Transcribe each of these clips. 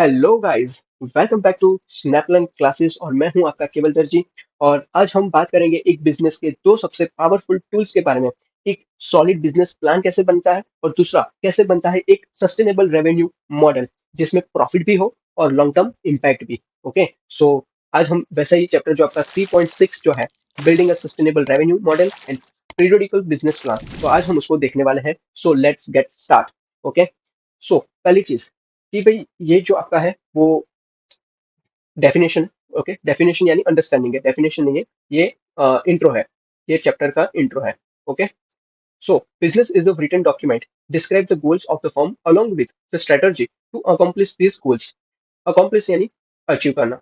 Hello guys, welcome back to स्नैपलन classes और मैं हूं आपका केवल दर्जी। और आज हम बात करेंगे एक बिजनेस के दो सबसे पावरफुल टूल्स के बारे में। एक सॉलिड बिजनेस प्लान कैसे बनता है और दूसरा कैसे बनता है एक सस्टेनेबल रेवेन्यू मॉडल जिसमें प्रॉफिट भी हो और लॉन्ग टर्म इम्पैक्ट भी। ओके, सो आज हम वैसा ही चैप्टर जो आपका 3.6 जो है, building a sustainable revenue model and periodical business plan, तो आज हम उसको देखने वाले हैं। So let's get start. Okay, so पहली चीज कि भाई ये जो आपका है वो डेफिनेशन। ओके, डेफिनेशन यानी अंडरस्टैंडिंग है, डेफिनेशन नहीं है ये। इंट्रो है, ये चैप्टर का इंट्रो है। Okay, so business is a written document describe the goals of the firm along with the strategy to accomplish these goals। accomplish यानी अचीव करना।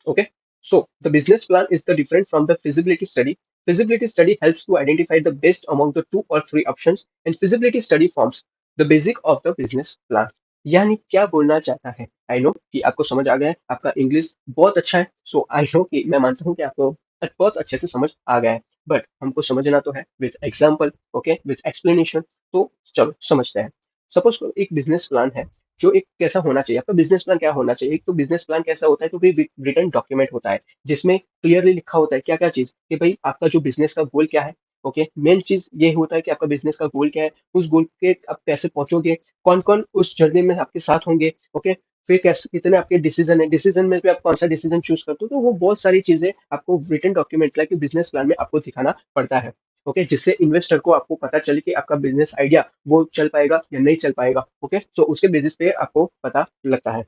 Okay, so the business plan is the different from the feasibility study. Feasibility study helps to identify the best among the two or three options, and feasibility study forms the basic of the business plan। यानी क्या बोलना चाहता है, I know कि आपको समझ आ गया है, आपका इंग्लिश बहुत अच्छा है। सो आई नो कि मैं मानता हूँ कि आपको बहुत अच्छे से समझ आ गया है, बट हमको समझना तो है with example. Okay, with explanation. तो चलो समझते हैं। सपोज एक बिजनेस प्लान है जो एक कैसा होना चाहिए। आपका बिजनेस प्लान क्या होना चाहिए? एक तो बिजनेस प्लान कैसा होता है, तो भाई रिटर्न डॉक्यूमेंट होता है जिसमें क्लियरली लिखा होता है क्या क्या चीज, कि भाई आपका जो बिजनेस का गोल क्या है। ओके, मेन चीज ये होता है कि आपका बिजनेस का गोल क्या है, उस गोल के आप कैसे पहुंचोगे, कौन कौन उस जर्नी में आपके साथ होंगे। ओके, फिर कैसे कितने आपके डिसीजन है, डिसीजन में भी आप कौन सा डिसीजन चूज करते हो, तो वो बहुत सारी चीजें आपको return document like business plan में आपको दिखाना पड़ता है। ओके, जिससे इन्वेस्टर को आपको पता चले कि आपका बिजनेस आइडिया वो चल पाएगा या नहीं चल पाएगा। ओके, तो उसके बेसिस पे आपको पता लगता है।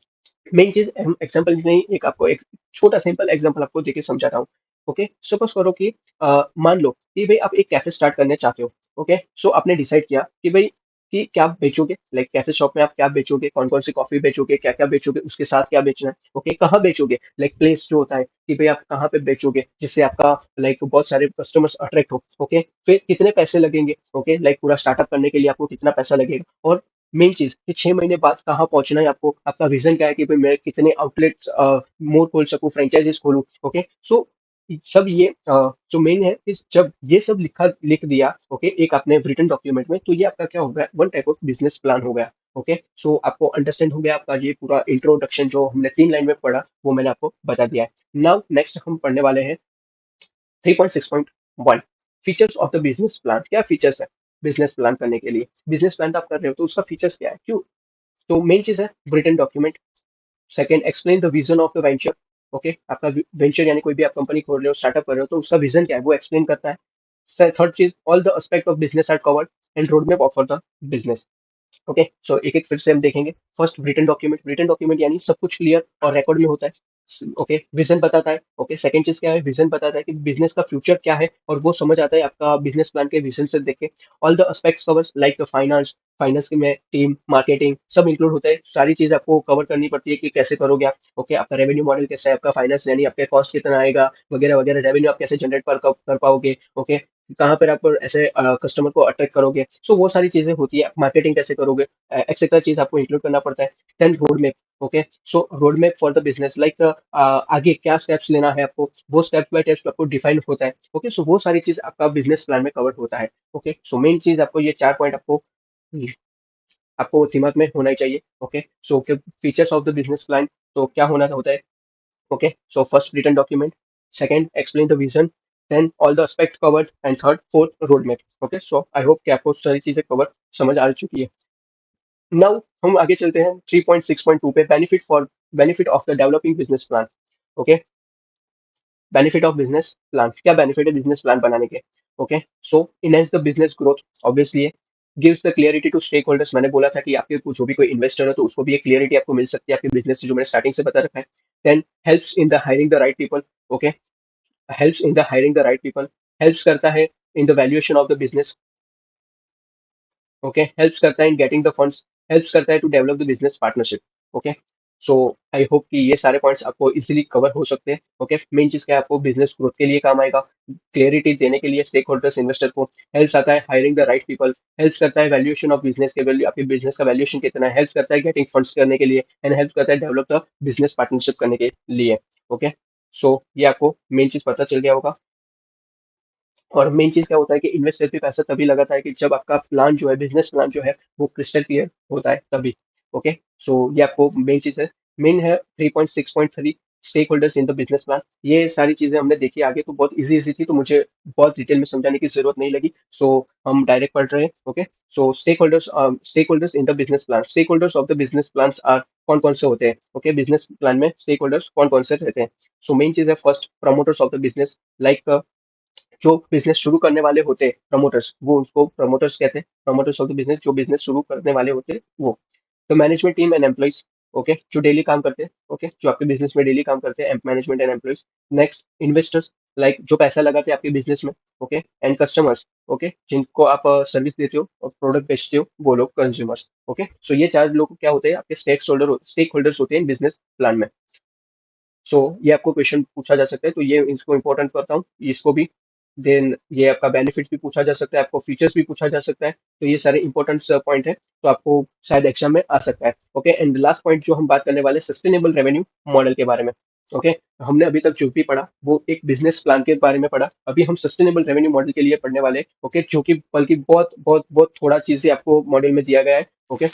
मेन चीज हम एग्जांपल नहीं, एक आपको एक छोटा सिंपल एग्जांपल आपको देके समझाता हूँ। ओके, सपोज करो कि मान लो कि भाई आप एक कैफे स्टार्ट करने चाहते हो। ओके, सो आपने डिसाइड किया कि भाई कि क्या बेचोगे, लाइक कैफे शॉप में आप क्या बेचोगे, कौन कौन सी कॉफी बेचोगे, क्या क्या बेचोगे, उसके साथ क्या बेचना है। ओके, कहाँ बेचोगे, लाइक प्लेस जो होता है कि भाई आप कहाँ पे बेचोगे जिससे आपका लाइक बहुत सारे कस्टमर्स अट्रैक्ट हो। ओके, फिर कितने पैसे लगेंगे। ओके, लाइक पूरा स्टार्टअप करने के लिए आपको कितना पैसा लगेगा, और मेन चीज कि 6 महीने बाद कहाँ पहुंचना है आपको, आपका विजन क्या है कि भाई मैं कितने आउटलेट्स मोर खोल सकूं, फ्रेंचाइजीज खोलूं। ओके, सो सब ये जो मेन है कि जब ये सब लिख दिया, ओके, एक आपने रिटन डॉक्यूमेंट में, तो ये आपका क्या हो गया, one type of business plan हो गया। ओके, सो आपको अंडरस्टैंड हो गया, आपका ये पूरा इंट्रोडक्शन जो हमने 3 लाइन में पढ़ा वो मैंने आपको बता दिया है। नाउ नेक्स्ट हम पढ़ने वाले हैं 3.6.1 features of the business plan. क्या फीचर्स है बिजनेस प्लान करने के लिए? बिजनेस प्लान तो आप कर रहे हो तो उसका फीचर्स क्या है, क्यों? तो मेन चीज है written document. Second, explain the vision of the venture. Okay, आपका वेंचर यानी कोई भी आप कंपनी खोल रहे हो, स्टार्टअप कर रहे हो, तो उसका विजन क्या है वो एक्सप्लेन करता है। थर्ड चीज, all the aspect of business are covered and road map of the business. Okay, so एक एक फिर से हम देखेंगे। First, written document. Written document यानी सब कुछ क्लियर और रिकॉर्ड में होता है। ओके, विजन बताता है। ओके, सेकंड चीज क्या है, विजन बताता है कि बिजनेस का फ्यूचर क्या है, और वो समझ आता है आपका बिजनेस प्लान के विजन से देख के। All the aspects covers like the finance, finance में टीम, मार्केटिंग सब इंक्लूड होता है। सारी चीज आपको कवर करनी पड़ती है कि कैसे करोगे आप। ओके, आपका रेवेन्यू मॉडल कैसा है, आपका फाइनेंस यानी आपके कॉस्ट कितना आएगा वगैरह वगैरह, रेवेन्यू आप कैसे जनरेट कर पाओगे। ओके, कहाँ पर आप ऐसे कस्टमर को अट्रैक्ट करोगे, सो वो सारी चीजें होती है। मार्केटिंग कैसे करोगे, एक्सेट्रा चीज आपको इंक्लूड करना पड़ता है। Then road map. Okay, so road map for the business like आगे क्या स्टेप्स लेना है आपको, वो स्टेप बाय स्टेप आपको डिफाइन होता है। ओके, सो वो सारी चीज आपका बिजनेस प्लान में कवर होता है। ओके, सो मेन चीज आपको ये 4 पॉइंट आपको दिमाग में होना ही चाहिए। Okay, so features of the business plan, तो क्या होना होता है। Okay, so first written document, second explain the vision, then all the aspect covered, and third fourth road map. Okay, so I hope कि आपको सारी चीजें कवर समझ आ चुकी है। नाउ हम आगे चलते हैं 3.6.2 पे, benefit of the developing business plan. Okay, benefit of business plan, क्या बेनिफिट है बिजनेस प्लान बनाने के। Okay, so enhance the business growth, obviously gives the clarity to stake holders. मैंने बोला था कि आपके कुछ जो भी कोई इन्वेस्टर है तो उसको भी एक क्लियरिटी आपको मिल सकती है आपके बिजनेस से, जो मैंने स्टार्टिंग से बता रखा है। Then helps in the hiring the right people. Okay, helps in the hiring the right people, helps करता है in the valuation of the business. Okay, helps करता है in getting the funds, helps करता है to develop the business partnership. Okay, so I hope कि ये सारे points आपको इजीली कवर हो सकते हैं। ओके, मेन चीज क्या है, आपको बिजनेस ग्रोथ के लिए काम आएगा, क्लियरिटी देने के लिए स्टेक होल्डर्स इन्वेस्टर को। हेल्प्स आता है hiring the right people, helps करता है वैल्यूएशन ऑफ बिजनेस के वैल्यू, आपके बिजनेस का वैल्यूएशन कितना है, हेल्प्स करता है गेटिंग फंड्स करने के लिए, एंड हेल्प करता है डेवलप द बिजनेस पार्टनरशिप करने के लिए। ओके, सो ये आपको मेन चीज पता चल गया होगा। और मेन चीज क्या होता है कि इन्वेस्टर भी पैसा तभी लगाता है कि जब आपका प्लान जो है, बिजनेस प्लान जो है, वो क्रिस्टल क्लियर होता है तभी। ओके, सो ये आपको मेन चीज़ है। मेन है 3.6.3 stake holders in the business plan. ये सारी चीज़ें हमने देखी आगे तो बहुत ईज़ी थी, तो मुझे बहुत डिटेल में समझाने की ज़रूरत नहीं लगी। सो हम डायरेक्ट पढ़ रहे हैं। Okay, so stake holders in the business plan. Stake holders of the business plans are कौन-कौन से होते हैं? ओके, बिजनेस प्लान में स्टेक होल्डर्स कौन-कौन से रहते हैं? सो मेन चीज़ है first promoters of the business, like जो बिज़नेस शुरू करने वाले होते हैं प्रमोटर्स, वो उसको प्रमोटर्स कहते हैं। प्रमोटर्स ऑफ द बिज़नेस जो बिज़नेस शुरू करने वाले होते हैं वो। तो management team and employees, okay, जो डेली काम करते हैं, ओके, जो आपके बिज़नेस में डेली काम करते हैं, management and employees. Next investors, like जो पैसा लगाते हैं आपके बिज़नेस में, ओके, एंड कस्टमर्स, ओके, जिनको आप सर्विस देते हो और प्रोडक्ट बेचते हो, वो लोग कंज्यूमर्स, ओके। सो ये 4 लोग क्या होते हैं? आपके स्टेक होल्डर्स होते हैं बिज़नेस प्लान में। सो ये आपको क्वेश्चन पूछा जा सकता है, तो ये इसको इंपॉर्टेंट करता हूँ इसको भी। देन ये आपका बेनिफिट भी पूछा जा सकता है, आपको फीचर्स भी पूछा जा सकता है। तो ये सारे इंपॉर्टेंट पॉइंट है, तो आपको शायद एग्जाम में आ सकता है। ओके, एंड लास्ट पॉइंट जो हम बात करने वाले सस्टेनेबल रेवेन्यू मॉडल के बारे में। ओके, हमने अभी तक जो भी पढ़ा वो एक बिजनेस प्लान के बारे में पढ़ा, अभी हम सस्टेनेबल रेवेन्यू मॉडल के लिए पढ़ने वाले हैं। ओके, जो कि बल्कि बहुत बहुत बहुत थोड़ा चीजें आपको मॉडल में दिया गया है। ओके,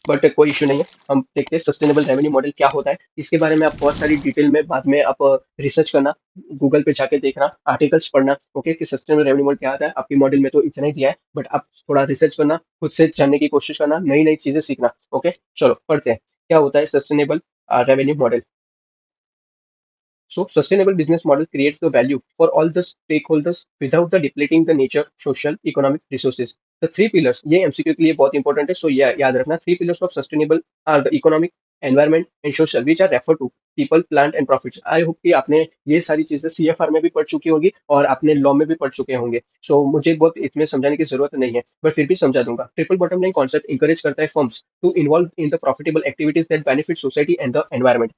बट कोई इश्यू नहीं है। हम देखते हैं सस्टेनेबल रेवेन्यू मॉडल क्या होता है। इसके बारे में आप बहुत सारी डिटेल में बाद में आप रिसर्च करना, गूगल पे जाके देखना, आर्टिकल्स पढ़ना, ओके, कि सस्टेनेबल रेवेन्यू मॉडल क्या आता है। आपकी मॉडल में तो इतना ही दिया है, बट आप थोड़ा रिसर्च करना, खुद से जानने की कोशिश करना, नई नई चीजें सीखना। ओके, चलो पढ़ते हैं क्या होता है sustainable revenue model. So, sustainable business model creates the value for all the stakeholders without the depleting the nature, social, economic resources. The three pillars, ये एमसीक्यू के लिए बहुत इंपॉर्टेंट है, सो ये याद रखना। Three pillars of sustainable are the economic, environment and social, which are refer to people, plant and profits. I hope कि आपने ये सारी चीजें सीएफआर में भी पढ़ चुकी होगी और आपने लॉ में भी पढ़ चुके होंगे। सो मुझे बहुत इसमें समझाने की जरूरत नहीं है, बट फिर भी समझा दूंगा। Triple bottom line concept encourage करता है firms to involve in the profitable activities that benefit society and the environment.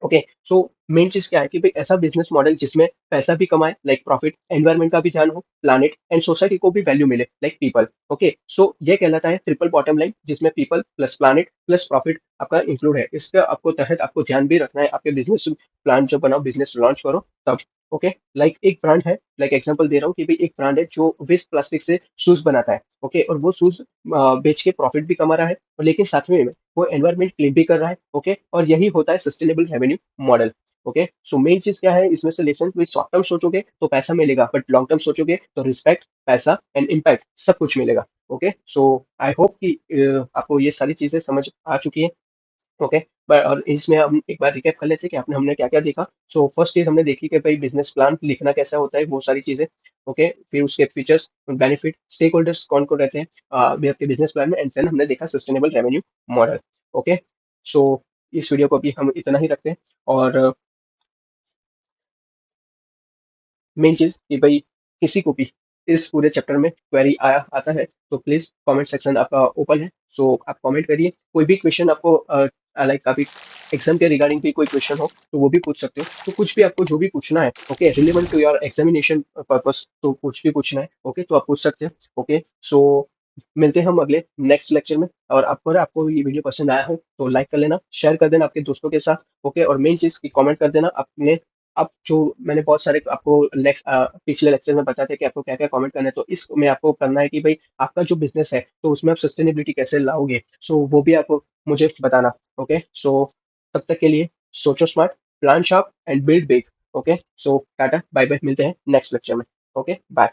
Okay, so main चीज क्या है कि भाई ऐसा बिजनेस मॉडल जिसमें पैसा भी कमाए, लाइक प्रॉफिट, एनवायरमेंट का भी ध्यान हो, प्लानिट एंड सोसाइटी को भी वैल्यू मिले, लाइक पीपल। ओके, सो ये कहलाता है ट्रिपल बॉटम लाइन, जिसमें people plus planet plus profit आपका इंक्लूड है। इसका आपको तहत आपको ध्यान भी रखना है आपके बिजनेस प्लान जब बनाओ, बिजनेस लॉन्च करो तब। ओके, लाइक एक ब्रांड है, लाइक एग्जांपल दे रहा हूँ कि भाई एक ब्रांड है जो वेस्ट प्लास्टिक से शूज बनाता है। ओके, और वो शूज बेच के प्रॉफिट भी कमा रहा है, और लेकिन साथ में वो एनवायरमेंट क्लीन भी कर रहा है। ओके, और यही होता है sustainable revenue model. Okay, so main चीज क्या है इसमें से लेसन, तो शॉर्ट टर्म सोचोगे तो पैसा मिलेगा, बट लॉन्ग टर्म सोचोगे तो रिस्पेक्ट, पैसा एंड इम्पैक्ट सब कुछ मिलेगा। ओके, सो आई होप कि आपको ये सारी चीजें समझ आ चुकी है। ओके, और इसमें हम एक बार रिकैप कर लेते हैं कि आपने हमने क्या क्या देखा। सो फर्स्ट चीज हमने देखी कि भाई बिजनेस प्लान लिखना कैसा होता है, वो सारी चीजें। ओके, फिर उसके फीचर्स, बेनिफिट, स्टेक होल्डर्स कौन कौन रहते हैं आपके बिजनेस प्लान में, एंड देन हमने देखा सस्टेनेबल रेवेन्यू मॉडल। ओके, सो इस वीडियो को अभी हम इतना ही रखते हैं। और मेन चीज कि भाई किसी को भी इस पूरे चैप्टर में क्वेरी आया आता है तो प्लीज कमेंट सेक्शन आपका ओपन है। सो आप कमेंट करिए, कोई भी क्वेश्चन आपको लाइक अभी एग्जाम के रिगार्डिंग भी कोई क्वेश्चन हो तो वो भी पूछ सकते हो। तो कुछ भी आपको जो भी पूछना है, okay, relevant to your examination purpose, तो कुछ भी पूछना है, ओके, तो आप पूछ सकते हैं। ओके, सो मिलते हैं हम अगले नेक्स्ट लेक्चर में। और आपको अगर आपको ये वीडियो पसंद आया हो तो लाइक कर लेना, शेयर कर देना आपके दोस्तों के साथ। ओके, और मेन चीज की कमेंट कर देना अपने, अब जो मैंने बहुत सारे आपको नेक्स्ट पिछले लेक्चर में बताया था कि आपको क्या क्या कमेंट करना है, तो इसमें आपको करना है कि भाई आपका जो बिजनेस है तो उसमें आप सस्टेनेबिलिटी कैसे लाओगे, सो वो भी आपको मुझे बताना। ओके, सो तब तक के लिए सोचो smart, plan sharp and build big. Okay, so tata bye bye, मिलते हैं नेक्स्ट लेक्चर में। Okay, bye.